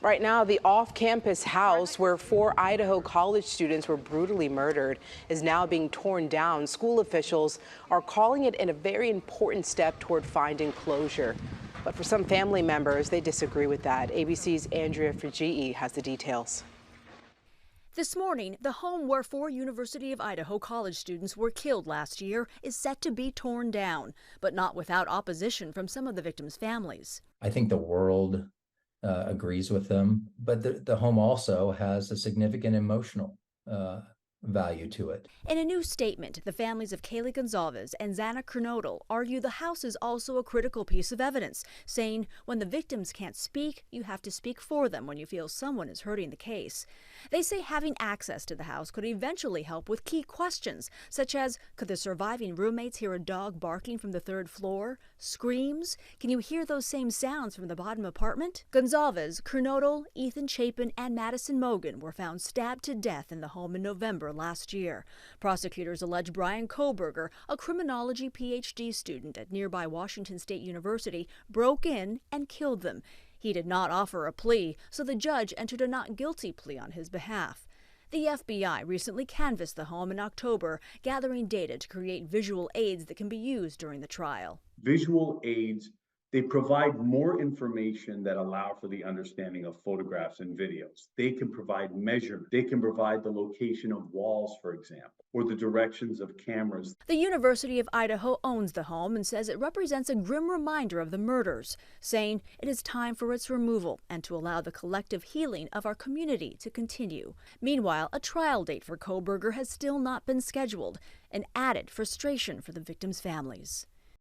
Right now, the off-campus house where 4 Idaho college students were brutally murdered is now being torn down. School officials are calling it a very important step toward finding closure. But for some family members, they disagree with that. ABC's Andrea Fujii has the details. This morning, the home where 4 University of Idaho college students were killed last year is set to be torn down, but not without opposition from some of the victims' families. I think the world agrees with them, but the home also has a significant emotional value to it. In a new statement, the families of Kaylee Gonzalez and Xana Kernodle argue the house is also a critical piece of evidence, saying when the victims can't speak, you have to speak for them when you feel someone is hurting the case. They say having access to the house could eventually help with key questions, such as could the surviving roommates hear a dog barking from the third floor? Screams? Can you hear those same sounds from the bottom apartment? Gonzalez, Kernodle, Ethan Chapin, and Madison Mogan were found stabbed to death in the home in November last year. Prosecutors allege Brian Koberger, a criminology PhD student at nearby Washington State University, broke in and killed them. He did not offer a plea, so the judge entered a not guilty plea on his behalf. The FBI recently canvassed the home in October, gathering data to create visual aids that can be used during the trial. Visual aids, they provide more information that allow for the understanding of photographs and videos. They can provide measurement. They can provide the location of walls, for example, or the directions of cameras. The University of Idaho owns the home and says it represents a grim reminder of the murders, saying it is time for its removal and to allow the collective healing of our community to continue. Meanwhile, a trial date for Koberger has still not been scheduled, an added frustration for the victims' families.